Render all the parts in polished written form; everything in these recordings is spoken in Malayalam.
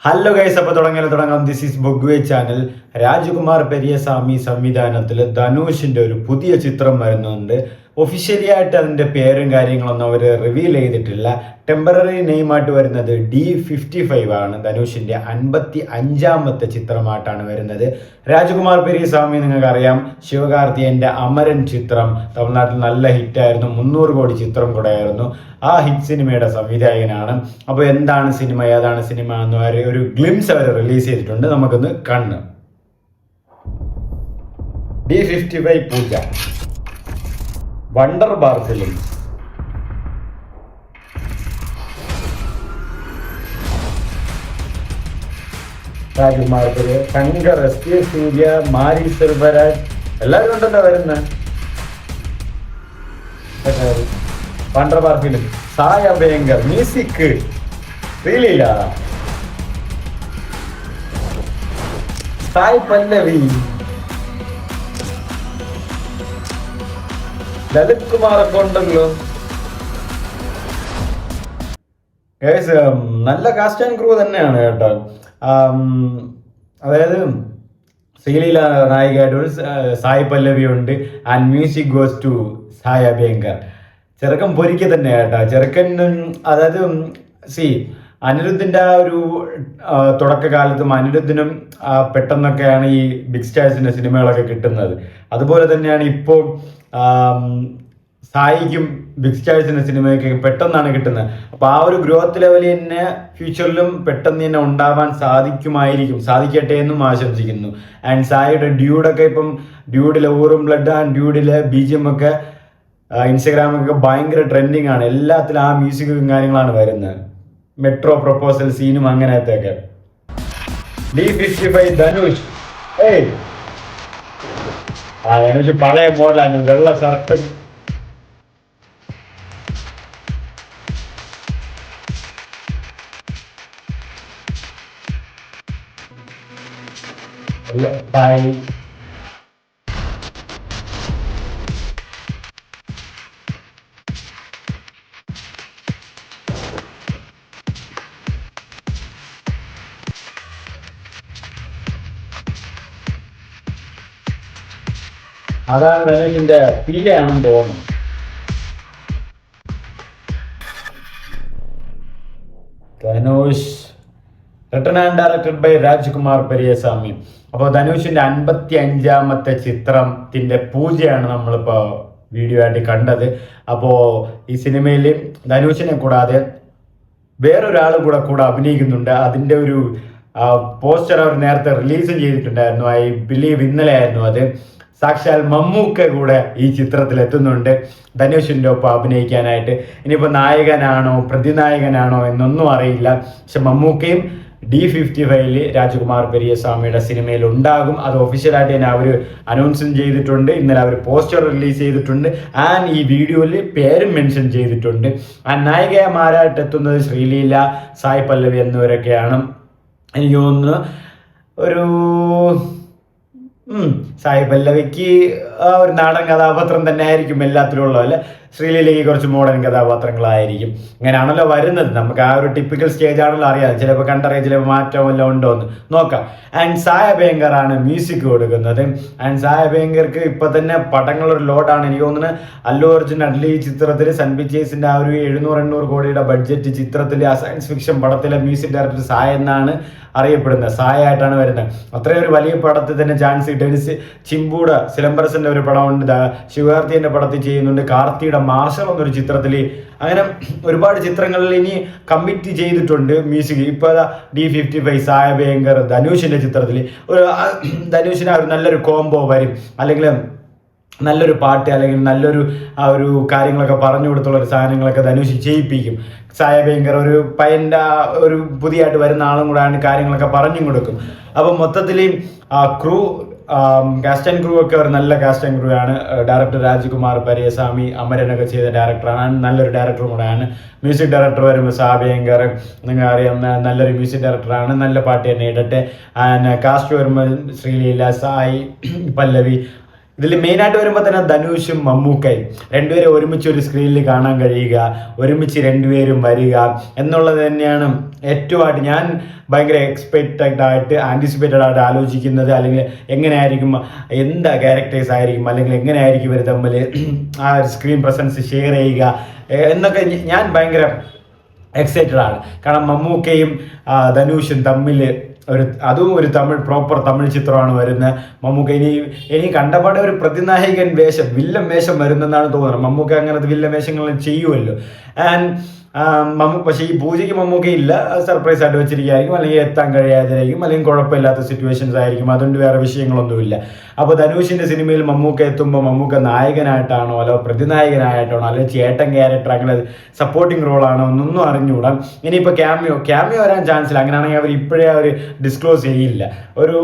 ഹലോ ഗൈസ്, അപ്പോൾ തുടങ്ങാം. ദിസ് ഈസ് ബൊഗ്വേ ചാനൽ. രാജകുമാർ പെരിയസ്വാമി സംവിധാനത്തിൽ ധനുഷിന്റെ ഒരു പുതിയ ചിത്രം വരുന്നുണ്ട്. ഒഫീഷ്യലി ആയിട്ട് അതിന്റെ പേരും കാര്യങ്ങളൊന്നും അവർ റിവീൽ ചെയ്തിട്ടില്ല. ടെമ്പററി നെയിമായിട്ട് വരുന്നത് D55 ആണ്. ധനുഷിന്റെ 55ാമത്തെ ചിത്രമായിട്ടാണ് വരുന്നത്. രാജകുമാർ പെരിയസ്വാമി നിങ്ങൾക്കറിയാം, ശിവകാർത്തികേയന്റെ അമരൻ ചിത്രം തമിഴ്നാട്ടിൽ നല്ല ഹിറ്റായിരുന്നു. 300 കോടി ചിത്രം കൂടെ ആയിരുന്നു. ആ ഹിറ്റ് സിനിമയുടെ സംവിധായകനാണ്. അപ്പോൾ എന്താണ് സിനിമ, ഏതാണ് സിനിമ എന്ന് ഒരു ഗ്ലിംസ് അവർ റിലീസ് ചെയ്തിട്ടുണ്ട്. നമുക്കൊന്ന് കാണാം. D55 pooja, wonder bar film. Rajkumar Shankar, SP Suriya, Mari Selvaraj എല്ലാവരും ഉണ്ടല്ലോ വരുന്ന wonder bar film. Sai Abhyankar, music Sreeleela, Sai Pallavi, Lalit കുമാറൊക്കെ ഉണ്ടല്ലോ. നല്ല കാസ്റ്റ് ആൻഡ് ക്രൂ തന്നെയാണ് കേട്ടോ. അതായത് ശ്രീലീല നായികയായിട്ട് സായ് പല്ലവി ഉണ്ട്. ആൻഡ് മ്യൂസിക് ഗോസ് ടു സായ ഭയങ്കർ. ചെറുക്കൻ പൊരിക്ക തന്നെ കേട്ടോ. ചെറുക്കൻ അതായത് അനിരുദ്ധിന്റെ ആ ഒരു തുടക്കകാലത്തും അനിരുദ്ധിനും പെട്ടെന്നൊക്കെയാണ് ഈ ബിഗ് സ്റ്റാർസിന്റെ സിനിമകളൊക്കെ കിട്ടുന്നത്. അതുപോലെ തന്നെയാണ് ഇപ്പോൾ സായിക്കും ബിഗ് സ്റ്റാർസിന്റെ സിനിമയൊക്കെ പെട്ടെന്നാണ് കിട്ടുന്നത്. അപ്പൊ ആ ഒരു ഗ്രോത്ത് ലെവൽ തന്നെ ഫ്യൂച്ചറിലും പെട്ടെന്ന് തന്നെ ഉണ്ടാവാൻ സാധിക്കട്ടെ എന്നും ആശംസിക്കുന്നു. ആൻഡ് സായിയുടെ ഡ്യൂഡൊക്കെ ഇപ്പം ഡ്യൂഡിലെ ഊറും ബ്ലഡ് ആൻഡ് ഡ്യൂഡിലെ BGM ഒക്കെ ഇൻസ്റ്റഗ്രാമൊക്കെ ഭയങ്കര ട്രെൻഡിങ് ആണ്. എല്ലാത്തിലും ആ മ്യൂസിക്കും കാര്യങ്ങളാണ് വരുന്നത്. മെട്രോ പ്രപ്പോസൽ സീനും അങ്ങനത്തെയൊക്കെ. D55 ധനുഷ്. ധനുഷ് പഴയ മോഡലാണ്. വെള്ള ഷർട്ട്, അതാണ് ധനുഷിന്റെ പിന്നെയാണെന്ന് തോന്നുന്നു. Dhanush written and directed by Rajkumar Periyaswamy. അപ്പോൾ ധനുഷിന്റെ 55ാമത്തെ ചിത്രത്തിന്റെ പൂജയാണ് നമ്മളിപ്പോ വീഡിയോ ആയിട്ട് കണ്ടത്. അപ്പോ ഈ സിനിമയിൽ ധനുഷിനെ കൂടാതെ വേറൊരാൾ കൂടെ അഭിനയിക്കുന്നുണ്ട്. അതിന്റെ ഒരു പോസ്റ്റർ അവർ നേരത്തെ റിലീസും ചെയ്തിട്ടുണ്ടായിരുന്നു. ഐ ബിലീവ് ഇന്നലെ ആയിരുന്നു അത്. സാക്ഷാൽ മമ്മൂക്ക കൂടെ ഈ ചിത്രത്തിൽ എത്തുന്നുണ്ട് ധനുഷിന്റെ ഒപ്പം അഭിനയിക്കാനായിട്ട്. ഇനിയിപ്പോൾ നായകനാണോ പ്രതിനായകനാണോ എന്നൊന്നും അറിയില്ല. പക്ഷെ മമ്മൂക്കയും D55 രാജകുമാർ പെരിയസ്വാമിയുടെ സിനിമയിൽ ഉണ്ടാകും. അത് ഒഫീഷ്യലായിട്ട് തന്നെ അവർ അനൗൺസും ചെയ്തിട്ടുണ്ട്. ഇന്നലെ അവർ പോസ്റ്റർ റിലീസ് ചെയ്തിട്ടുണ്ട്. ആൻഡ് ഈ വീഡിയോയിൽ പേരും മെൻഷൻ ചെയ്തിട്ടുണ്ട്. ആ നായികമാരായിട്ട് എത്തുന്നത് ശ്രീലീല, സായ് പല്ലവി എന്നിവരൊക്കെയാണ്. എനിക്ക് തോന്നുന്നു ഒരു സായ് പല്ലവിക്ക് ഒരു നാടൻ കഥാപാത്രം തന്നെ ആയിരിക്കും എല്ലാത്തിലും ഉള്ളത്. അല്ലെ, ശ്രീലീലയ്ക്ക് കുറച്ച് മോഡേൺ കഥാപാത്രങ്ങളായിരിക്കും. ഇങ്ങനെയാണല്ലോ വരുന്നത്. നമുക്ക് ആ ഒരു ടിപ്പിക്കൽ സ്റ്റേജ് ആണല്ലോ അറിയാം. ചിലപ്പോൾ കണ്ടറിയാം, ചിലപ്പോൾ മാറ്റം വല്ലതും ഉണ്ടോ എന്ന് നോക്കാം. ആൻഡ് സായ ഭയങ്കർ ആണ് മ്യൂസിക് കൊടുക്കുന്നത്. ആൻഡ് സായ ഭയങ്കർക്ക് ഇപ്പൊ തന്നെ പടങ്ങളൊരു ലോഡാണ്. എനിക്ക് തോന്നുന്നത് അല്ലു അർജുൻ ഈ ചിത്രത്തിൽ സൺ പിക്ചേഴ്സിന്റെ ആ ഒരു 700-800 കോടിയുടെ ബഡ്ജറ്റ് ചിത്രത്തിൽ ആ സയൻസ് ഫിക്ഷൻ പടത്തിലെ മ്യൂസിക് ഡയറക്ടർ സായ എന്നാണ് അറിയപ്പെടുന്നത്. സായ ആയിട്ടാണ് വരുന്നത്. അത്രയും ഒരു വലിയ പടത്തിൽ തന്നെ ചാൻസ് കിട്ടും. ചിമ്പൂട സിലംബരസിന്റെ ഒരു പടമുണ്ട്, ശിവകാർത്തികന്റെ പടത്തിൽ ചെയ്യുന്നുണ്ട്, കാർത്തിയുടെ മാർഷൽ എന്നൊരു ചിത്രത്തിൽ. അങ്ങനെ ഒരുപാട് ചിത്രങ്ങളിൽ ഇനി കമ്മിറ്റ് ചെയ്തിട്ടുണ്ട് മ്യൂസിക്. ഇപ്പൊ D55 സായ ഭയങ്കർ ധനുഷിന്റെ ചിത്രത്തിൽ ധനുഷിന് ഒരു നല്ലൊരു കോംബോ വരും, അല്ലെങ്കിൽ നല്ലൊരു പാട്ട്, അല്ലെങ്കിൽ നല്ലൊരു ആ ഒരു കാര്യങ്ങളൊക്കെ പറഞ്ഞു കൊടുത്തുള്ള ഒരു സാധനങ്ങളൊക്കെ ധനുഷ് ചെയ്യിപ്പിക്കും. സായ ഭയങ്കർ ഒരു പയ്യൻ്റെ ഒരു പുതിയതായിട്ട് വരുന്ന ആളും കൂടെയാണ് കാര്യങ്ങളൊക്കെ പറഞ്ഞും കൊടുക്കും. അപ്പം മൊത്തത്തിൽ ക്രൂ കാസ്റ്റ് ആൻഡ് ക്രൂ ഒക്കെ ഒരു നല്ല കാസ്റ്റ് ആൻഡ് ക്രൂ ആണ്. ഡയറക്ടർ രാജകുമാർ പെരിയസ്വാമി അമരനൊക്കെ ചെയ്ത ഡയറക്ടറാണ്, നല്ലൊരു ഡയറക്ടറും കൂടെയാണ്. മ്യൂസിക് ഡയറക്ടർ വരുമ്പോൾ സാഭയങ്കർ നിങ്ങൾ അറിയാം, നല്ലൊരു മ്യൂസിക് ഡയറക്ടറാണ്. നല്ല പാട്ട് തന്നെ ഇടട്ടെ. കാസ്റ്റ് വരുമ്പോൾ ശ്രീലീല, സായി പല്ലവി ഇതിൽ മെയിനായിട്ട് വരുമ്പോൾ തന്നെ ധനുഷും മമ്മൂക്കയും രണ്ടുപേരും ഒരുമിച്ച് ഒരു സ്ക്രീനിൽ കാണാൻ കഴിയുക, ഒരുമിച്ച് രണ്ടുപേരും വരിക എന്നുള്ളത് തന്നെയാണ് ഏറ്റവുമായിട്ട് ഞാൻ ഭയങ്കര ആൻറ്റിസിപ്പേറ്റഡ് ആയിട്ട് ആലോചിക്കുന്നത്. അല്ലെങ്കിൽ എങ്ങനെയായിരിക്കും, എന്താ ക്യാരക്ടേഴ്സ് ആയിരിക്കും, അല്ലെങ്കിൽ എങ്ങനെയായിരിക്കും ഇവർ തമ്മിൽ ആ സ്ക്രീൻ പ്രസൻസ് ഷെയർ ചെയ്യുക എന്നൊക്കെ ഞാൻ ഭയങ്കര എക്സൈറ്റഡ് ആണ്. കാരണം മമ്മൂക്കയും ധനുഷും തമ്മിൽ അതും ഒരു പ്രോപ്പർ തമിഴ് ചിത്രമാണ് വരുന്നത്. മമ്മൂക്ക ഇനി കണ്ടപാടെ ഒരു പ്രതിനായകൻ വേഷം, വില്ലൻ വേഷം വരുന്നെന്നാണ് തോന്നുന്നത്. മമ്മൂക്ക അങ്ങനത്തെ വില്ലൻ വേഷങ്ങൾ ചെയ്യുമല്ലോ. പക്ഷേ ഈ പൂജയ്ക്ക് മമ്മൂക്ക ഇല്ല, സർപ്രൈസ് ആയിട്ട് വെച്ചിരിക്കുകയായിരിക്കും, അല്ലെങ്കിൽ എത്താൻ കഴിയാതിരിക്കും, അല്ലെങ്കിൽ കുഴപ്പമില്ലാത്ത സിറ്റുവേഷൻസ് ആയിരിക്കും. അതുകൊണ്ട് വേറെ വിഷയങ്ങളൊന്നുമില്ല. അപ്പോൾ ധനുഷിന്റെ സിനിമയിൽ മമ്മൂക്ക എത്തുമ്പോൾ മമ്മൂക്ക നായകനായിട്ടാണോ അല്ലോ പ്രതിനായകനായിട്ടാണോ അല്ലെങ്കിൽ ചേട്ടൻ ക്യാരക്ടർ അങ്ങനെ സപ്പോർട്ടിങ് റോളാണോ എന്നൊന്നും അറിഞ്ഞുകൂടാ. ഇനിയിപ്പോൾ ക്യാമിയോ വരാൻ ചാൻസ് ഇല്ല. അങ്ങനെയാണെങ്കിൽ അവർ ഇപ്പോഴേ അവർ ഡിസ്ക്ലോസ് ചെയ്യില്ല. ഒരു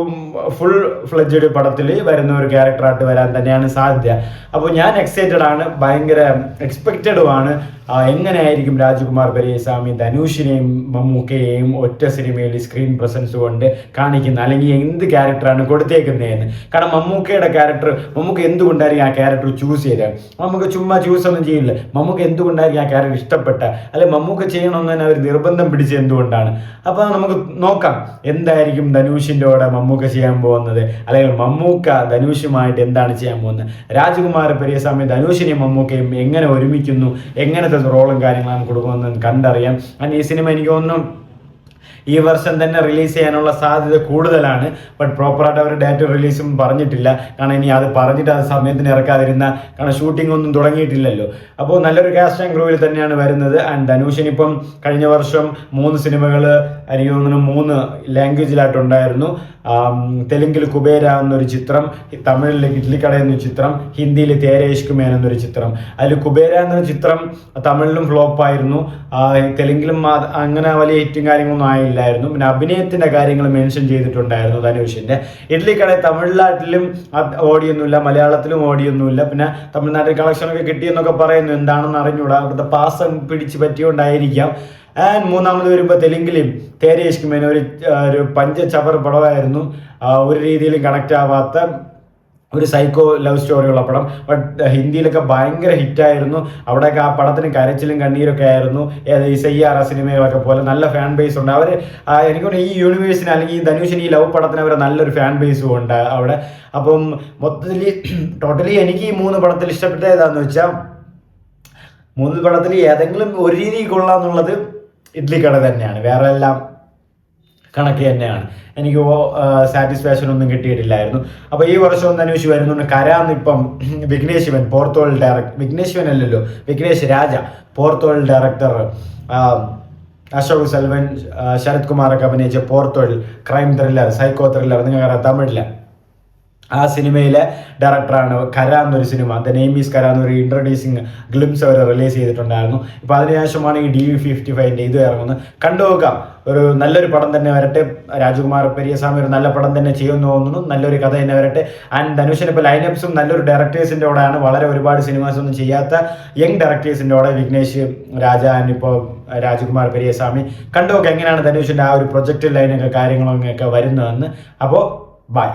ഫുൾ ഫ്ലെഡ്ജഡ് പടത്തിൽ വരുന്ന ഒരു ക്യാരക്ടറായിട്ട് വരാൻ തന്നെയാണ് സാധ്യത. അപ്പോൾ ഞാൻ എക്സൈറ്റഡ് ആണ്, ഭയങ്കര എക്സ്പെക്റ്റഡുമാണ്. എങ്ങനെയായിരിക്കും രാജകുമാർ പെരിയസ്വാമി ധനുഷിനെയും മമ്മൂക്കയെയും ഒറ്റ സിനിമയിൽ സ്ക്രീൻ പ്രസൻസ് കൊണ്ട് കാണിക്കുന്നത്, അല്ലെങ്കിൽ എന്ത് ക്യാരക്ടറാണ് കൊടുത്തേക്കുന്നതെന്ന്. കാരണം മമ്മൂക്കയുടെ ക്യാരക്ടർ, മമ്മൂക്ക എന്തുകൊണ്ടായിരിക്കും ആ ക്യാരക്ടർ ചൂസ് ചെയ്തത്? മമ്മൂക്ക ചുമ്മാ ചൂസ് ഒന്നും ചെയ്യില്ല. മമ്മൂക്ക എന്തുകൊണ്ടായിരിക്കും ആ ക്യാരക്ടർ ഇഷ്ടപ്പെട്ട, അല്ലെങ്കിൽ മമ്മൂക്ക ചെയ്യണമെന്ന് തന്നെ അവർ നിർബന്ധം പിടിച്ചത് എന്തുകൊണ്ടാണ്? അപ്പോൾ നമുക്ക് നോക്കാം എന്തായിരിക്കും ധനുഷിൻ്റെ കൂടെ മമ്മൂക്ക ചെയ്യാൻ പോകുന്നത്, അല്ലെങ്കിൽ മമ്മൂക്ക ധനുഷുമായിട്ട് എന്താണ് ചെയ്യാൻ പോകുന്നത്. രാജകുമാർ പെരിയസ്വാമി ധനുഷിനെയും മമ്മൂക്കയും എങ്ങനെ ഒരുമിക്കുന്നു, എങ്ങനത്തെ റോളും കാര്യങ്ങളും കൊടുക്കുമെന്ന് കണ്ടറിയാം. ഈ സിനിമ എനിക്ക് തോന്നുന്നു ഈ വർഷം തന്നെ റിലീസ് ചെയ്യാനുള്ള സാധ്യത കൂടുതലാണ്. ബട്ട് പ്രോപ്പറായിട്ട് അവർ ഡേറ്റ് റിലീസും പറഞ്ഞിട്ടില്ല. കാരണം ഇനി അത് പറഞ്ഞിട്ട് അത് സമയത്തിന് ഇറക്കാതിരുന്ന, കാരണം ഷൂട്ടിംഗ് ഒന്നും തുടങ്ങിയിട്ടില്ലല്ലോ. അപ്പോൾ നല്ലൊരു കാസ്റ്റ് ആൻഡ് ക്രൂവിൽ തന്നെയാണ് വരുന്നത്. ആൻഡ് ധനുഷിനിപ്പം കഴിഞ്ഞ വർഷം 3 സിനിമകൾ എനിക്ക് തോന്നുന്നു 3 ലാംഗ്വേജിലായിട്ടുണ്ടായിരുന്നു. തെലുങ്കിൽ കുബേര എന്നൊരു ചിത്രം, തമിഴിൽ ഇഡ്ലിക്കട എന്നൊരു ചിത്രം, ഹിന്ദിയിൽ തേരെ ഇഷ്ക് മേൻ എന്നൊരു ചിത്രം. അതിൽ കുബേര എന്നൊരു ചിത്രം തമിഴിലും ഫ്ലോപ്പായിരുന്നു, തെലുങ്കിലും അങ്ങനെ വലിയ ഹിറ്റും കാര്യങ്ങളൊന്നും ആയില്ലായിരുന്നു. പിന്നെ അഭിനയത്തിൻ്റെ കാര്യങ്ങൾ മെൻഷൻ ചെയ്തിട്ടുണ്ടായിരുന്നു ധനുഷിൻ്റെ. ഇഡ്ലിക്കട തമിഴ്നാട്ടിലും ഓടിയൊന്നുമില്ല, മലയാളത്തിലും ഓടിയൊന്നുമില്ല. പിന്നെ തമിഴ്നാട്ടിൽ കളക്ഷനൊക്കെ കിട്ടിയെന്നൊക്കെ പറയുന്നു, എന്താണെന്ന് അറിഞ്ഞൂടാ, അവിടുത്തെ പാസം പിടിച്ച് പറ്റിയോണ്ടായിരിക്കാം. ആൻഡ് മൂന്നാമത് വരുമ്പോൾ തെലുങ്കിലും തേരെ ഇഷ്ക് മേൻ ഒരു പഞ്ചചവർ പടമായിരുന്നു. ഒരു രീതിയിലും കണക്റ്റ് ആവാത്ത ഒരു സൈക്കോ ലവ് സ്റ്റോറിയുള്ള പടം. ബട്ട് ഹിന്ദിയിലൊക്കെ ഭയങ്കര ഹിറ്റായിരുന്നു. അവിടെയൊക്കെ ആ പടത്തിന് കരച്ചിലും കണ്ണീരൊക്കെ ആയിരുന്നു. ഈ സയ്യാറ സിനിമകളൊക്കെ പോലെ നല്ല ഫാൻ ബേസ് ഉണ്ട്. അവർ എനിക്കൊന്ന് ഈ യൂണിവേഴ്സിന് അല്ലെങ്കിൽ ഈ ധനുഷിന് ഈ ലവ് പടത്തിന് അവരെ നല്ലൊരു ഫാൻ ബേസും ഉണ്ട് അവിടെ. അപ്പം ടോട്ടലി എനിക്ക് ഈ 3 പടത്തിൽ ഇഷ്ടപ്പെട്ട ഏതാണെന്ന് വെച്ചാൽ, 3 പടത്തിൽ ഏതെങ്കിലും ഒരു രീതി കൊള്ളാന്നുള്ളത് ഇഡ്ലിക്കട തന്നെയാണ്. വേറെ എല്ലാം കണക്ക് തന്നെയാണ്. എനിക്ക് സാറ്റിസ്ഫാക്ഷൻ ഒന്നും കിട്ടിയിട്ടില്ലായിരുന്നു. അപ്പോൾ ഈ വർഷം ധനുഷ് വരുന്നുണ്ട്. കരാന്ന് ഇപ്പം വിഘ്നേഷ് ശിവൻ പോർത്തോൾ വിഘ്നേഷ് രാജ പോർത്തോൾ ഡയറക്ടർ, അശോക് സെൽവൻ, ശരത് കുമാറൊക്കെ അഭിനയിച്ച പോർത്തോൾ ക്രൈം ത്രില്ലർ, സൈക്കോ ത്രില്ലർ, നിങ്ങൾക്കറിയാം തമിഴില്ല. ആ സിനിമയിലെ ഡയറക്ടറാണ്. കര എന്നൊരു സിനിമ, ദ നെയിം ഈസ് കര എന്നൊരു ഇൻട്രൊഡ്യൂസിങ് ഗ്ലിംസ് അവർ റിലീസ് ചെയ്തിട്ടുണ്ടായിരുന്നു. ഇപ്പോൾ അതിനുശേഷമാണ് ഈ DV55 ഇത് ഇറങ്ങുന്നത്. കണ്ടുനോക്കാം, ഒരു നല്ലൊരു പടം തന്നെ വരട്ടെ. രാജകുമാർ പെരിയസ്വാമി ഒരു നല്ല പടം തന്നെ ചെയ്യുമെന്ന് തോന്നുന്നു. നല്ലൊരു കഥ തന്നെ വരട്ടെ. ആൻഡ് ധനുഷിന് ഇപ്പോൾ ലൈനപ്സും നല്ലൊരു ഡയറക്ടേഴ്സിൻ്റെ കൂടെയാണ്. വളരെ ഒരുപാട് സിനിമാസ് ഒന്നും ചെയ്യാത്ത യങ് ഡയറക്ടേഴ്സിൻ്റെ കൂടെ വിഘ്നേഷ് രാജ ആൻഡ് ഇപ്പോൾ രാജകുമാർ പെരിയസ്വാമി. കണ്ടുനോക്കാം എങ്ങനെയാണ് ധനുഷിൻ്റെ ആ ഒരു പ്രൊജക്റ്റ് ലൈനൊക്കെ കാര്യങ്ങളൊക്കെ വരുന്നതെന്ന്. അപ്പോൾ ബൈ.